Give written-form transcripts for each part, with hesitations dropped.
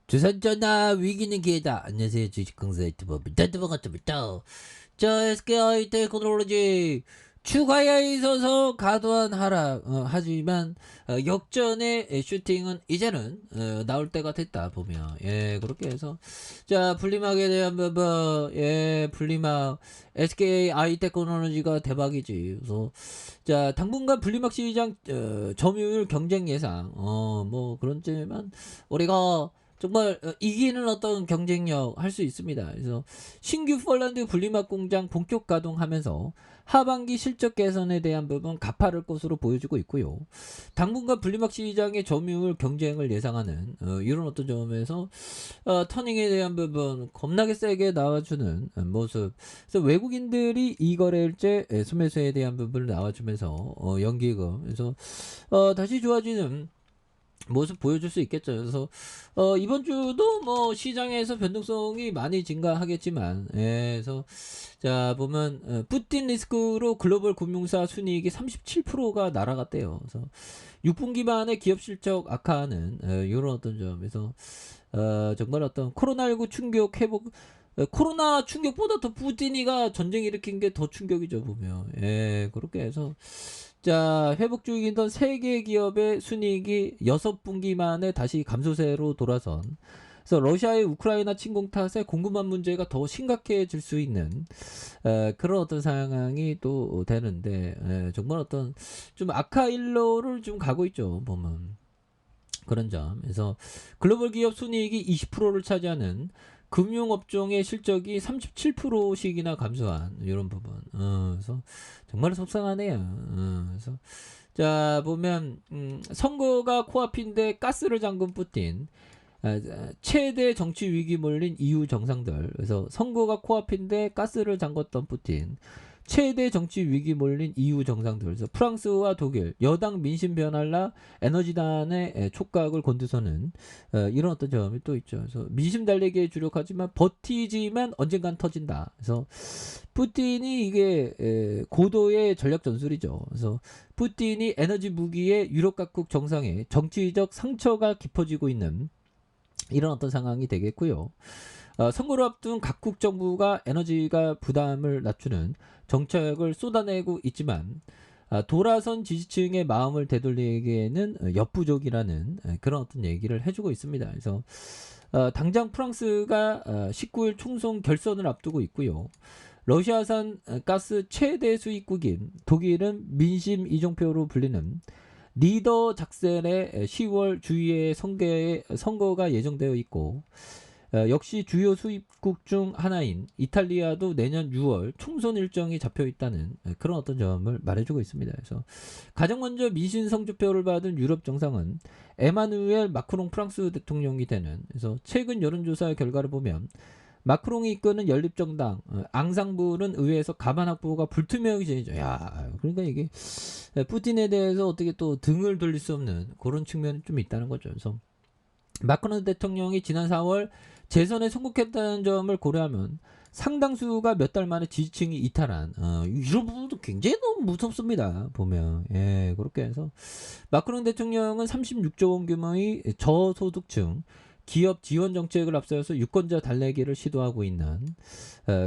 주산전화 위기는 기회다. 안녕하세요. 주식강사 유튜버 반갑습니다. 자, SKI 테크놀로지 추가에 있어서 과도한 하락. 하지만 역전의 슈팅은 이제는 나올 때가 됐다 보면 그렇게 해서 자 분리막에 대한 부분 분리막 SKI 테크놀로지가 대박이지. 그래서 자 당분간 분리막 시장 점유율 경쟁 예상 뭐 그런 점만 우리가 정말 이기는 어떤 경쟁력 할 수 있습니다. 그래서 신규 폴란드 분리막 공장 본격 가동하면서 하반기 실적 개선에 대한 부분 가파를 것으로 보여지고 있고요. 당분간 분리막 시장의 점유율 경쟁을 예상하는 이런 어떤 점에서 터닝에 대한 부분 겁나게 세게 나와주는 모습. 그래서 외국인들이 이 거래일제 소매수에 대한 부분을 나와주면서 연기금. 그래서 다시 좋아지는 모습 보여줄 수 있겠죠. 그래서 이번 주도 뭐 시장에서 변동성이 많이 증가하겠지만 그래서 자 보면 푸틴 리스크로 글로벌 금융사 순이익이 37%가 날아갔대요. 그래서 6분기 만에 기업 실적 악화하는 이런 어떤 점에서 정말 어떤 코로나19 충격 회복 코로나 충격보다 더 푸틴이가 전쟁 일으킨 게 더 충격이죠 보면 그렇게 해서 자, 회복 중이던 세계 기업의 순이익이 6분기 만에 다시 감소세로 돌아선. 그래서 러시아의 우크라이나 침공 탓에 공급망 문제가 더 심각해질 수 있는 그런 어떤 상황이 또 되는데 정말 어떤 좀 악화 일로를 좀 가고 있죠 보면 그런 점. 그래서 글로벌 기업 순이익이 20%를 차지하는 금융업종의 실적이 37%씩이나 감소한 이런 부분. 그래서 정말 속상하네요. 그래서 자 보면 선거가 코앞인데 가스를 잠근 푸틴. 최대 정치 위기 몰린 EU 정상들. 그래서 선거가 코앞인데 가스를 잠궜던 푸틴. 최대 정치 위기 몰린 EU 정상들. 그래서 프랑스와 독일 여당 민심 변할라 에너지단의 촉각을 곤두서는 이런 어떤 점이 또 있죠. 그래서 민심 달래기에 주력하지만 버티지만 언젠간 터진다. 그래서 푸틴이 이게 고도의 전략 전술이죠. 그래서 푸틴이 에너지 무기에 유럽 각국 정상에 정치적 상처가 깊어지고 있는 이런 어떤 상황이 되겠고요. 선거를 앞둔 각국 정부가 에너지가 부담을 낮추는 정책을 쏟아내고 있지만 돌아선 지지층의 마음을 되돌리기에는 역부족이라는 그런 어떤 얘기를 해주고 있습니다. 그래서 당장 프랑스가 19일 총선 결선을 앞두고 있고요. 러시아산 가스 최대 수입국인 독일은 민심 이정표로 불리는 리더 작셀의 10월 주위에 선거가 예정되어 있고 역시 주요 수입국 중 하나인 이탈리아도 내년 6월 총선 일정이 잡혀 있다는 그런 어떤 점을 말해주고 있습니다. 그래서 가장 먼저 민심 성적표를 받은 유럽 정상은 에마누엘 마크롱 프랑스 대통령이 되는 그래서 최근 여론조사 결과를 보면 마크롱이 이끄는 연립정당 앙상블은 의회에서 가만 확보가 불투명해지죠. 야, 그러니까 이게 푸틴에 대해서 어떻게 또 등을 돌릴 수 없는 그런 측면이 좀 있다는 거죠. 그래서 마크롱 대통령이 지난 4월 재선에 성공했다는 점을 고려하면 상당수가 몇 달 만에 지지층이 이탈한 이런 부분도 굉장히 너무 무섭습니다. 보면 그렇게 해서 마크롱 대통령은 36조 원 규모의 저소득층 기업 지원 정책을 앞세워서 유권자 달래기를 시도하고 있는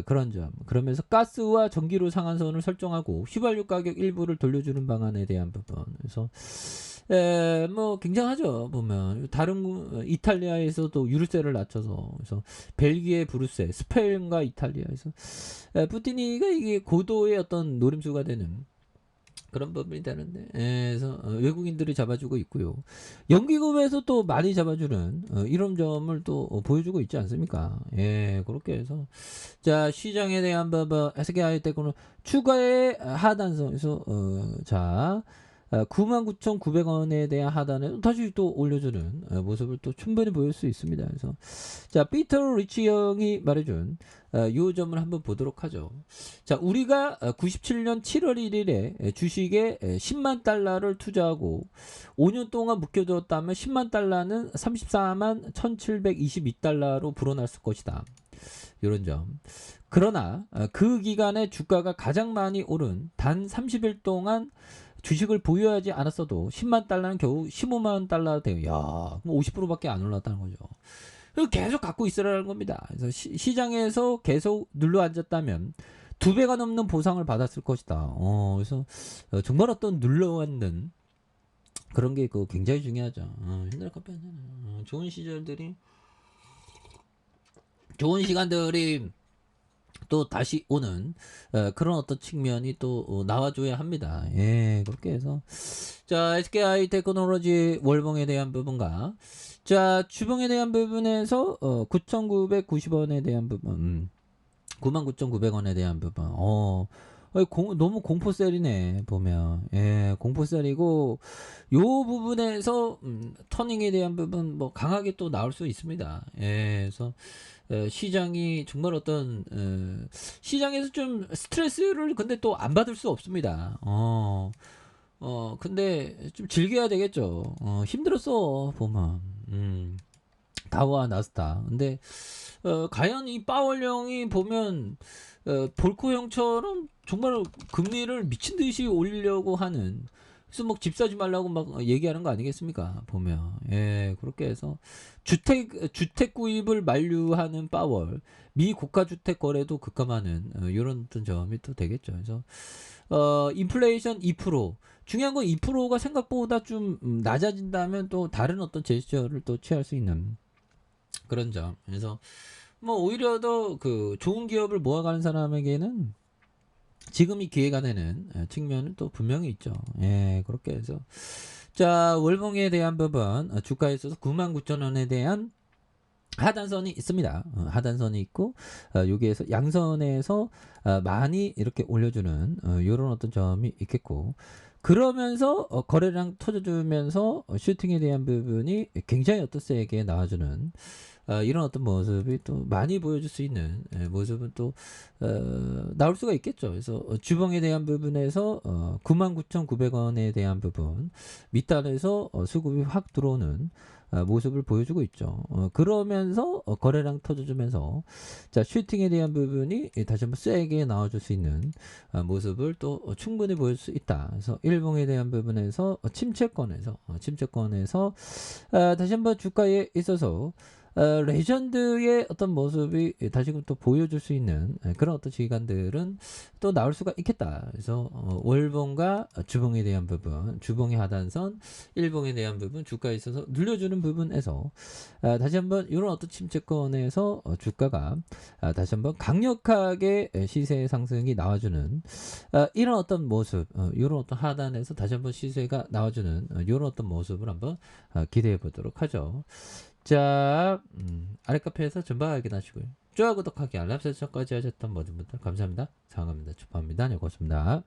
그런 점. 그러면서 가스와 전기료 상한선을 설정하고 휘발유 가격 일부를 돌려주는 방안에 대한 부분. 그래서 뭐 굉장하죠 보면 다른 이탈리아에서도 유류세를 낮춰서 그래서 벨기에 부르세, 스페인과 이탈리아에서 푸틴이가 이게 고도의 어떤 노림수가 되는. 그런 부분이 되는데 그래서 외국인들이 잡아주고 있고요. 연기금에서 또 많이 잡아주는 이런 점을 또 보여주고 있지 않습니까? 그렇게 해서 자 시장에 대한 부분 SKI 때는 추가의 하단선에서 자 99,900원에 대한 하단에 다시 또 올려주는 모습을 또 충분히 보일 수 있습니다. 그래서 자 피터 리치 형이 말해준 이 점을 한번 보도록 하죠. 자 우리가 97년 7월 1일에 주식에 10만 달러를 투자하고 5년 동안 묶여두었다면 10만 달러는 34만 1722달러로 불어났을 것이다. 이런 점. 그러나 그 기간에 주가가 가장 많이 오른 단 30일 동안 주식을 보유하지 않았어도 10만 달러는 겨우 15만 달러 돼요. 야, 그럼 50%밖에 안 올랐다는 거죠. 계속 갖고 있으라는 겁니다. 그래서 시장에서 계속 눌러 앉았다면 2배가 넘는 보상을 받았을 것이다. 그래서 정말 어떤 눌러앉는 그런 게 굉장히 중요하죠. 힘들어 커피 한잔. 좋은 시절들이, 좋은 시간들이 또 다시 오는 그런 어떤 측면이 또 나와줘야 합니다. 예, 그렇게 해서 자, SKI 테크놀로지 월봉에 대한 부분과 자, 주봉에 대한 부분에서 9,990원에 대한 부분, 99,900원에 대한 부분. 너무 공포셀이네 보면. 예, 공포셀이고 요 부분에서 터닝에 대한 부분 뭐 강하게 또 나올 수 있습니다. 예, 그래서 시장이 정말 어떤 시장에서 좀 스트레스를 근데 또 안 받을 수 없습니다. 근데 좀 즐겨야 되겠죠. 힘들었어 보면. 다우와 나스닥. 근데 과연 이 파월령이 보면 볼코형처럼 정말 금리를 미친 듯이 올리려고 하는, 그래서 막 집 사지 말라고 막 얘기하는 거 아니겠습니까? 보면. 예, 그렇게 해서 주택 구입을 만류하는 파월, 미 고가 주택 거래도 급감하는 이런 어떤 점이 또 되겠죠. 그래서 인플레이션 2%, 중요한 건 2%가 생각보다 좀 낮아진다면 또 다른 어떤 제스처를 또 취할 수 있는 그런 점. 그래서 뭐 오히려 더 좋은 기업을 모아가는 사람에게는 지금이 기회가 되는 측면은 또 분명히 있죠. 예, 그렇게 해서 자, 월봉에 대한 부분, 주가에 있어서 99,000원에 대한 하단선이 있습니다. 하단선이 있고 여기에서 양선에서 많이 이렇게 올려주는 이런 어떤 점이 있겠고, 그러면서 거래량 터져주면서 슈팅에 대한 부분이 굉장히 어떤 세게 나와주는 이런 어떤 모습이 또 많이 보여줄 수 있는 모습은 또 나올 수가 있겠죠. 그래서 주봉에 대한 부분에서 99,900원에 대한 부분 밑단에서 수급이 확 들어오는 모습을 보여주고 있죠. 그러면서 거래량 터져주면서 자, 슈팅에 대한 부분이 다시 한번 세게 나와줄 수 있는 모습을 또 충분히 보여줄 수 있다. 그래서 일봉에 대한 부분에서 침체권에서 다시 한번 주가에 있어서 레전드의 어떤 모습이 다시금 또 보여줄 수 있는 그런 어떤 기간들은 또 나올 수가 있겠다. 그래서 월봉과 주봉에 대한 부분, 주봉의 하단선, 일봉에 대한 부분, 주가에 있어서 눌려주는 부분에서 다시 한번 이런 어떤 침체권에서 주가가 다시 한번 강력하게 시세 상승이 나와주는 이런 어떤 모습, 이런 어떤 하단에서 다시 한번 시세가 나와주는 이런 어떤 모습을 한번 기대해 보도록 하죠. 자, 아래 카페에서 전방 확인하시고요. 좋아요, 구독하기, 알람 설정까지 하셨던 모든 분들 감사합니다. 사랑합니다. 축하합니다. 네, 고맙습니다.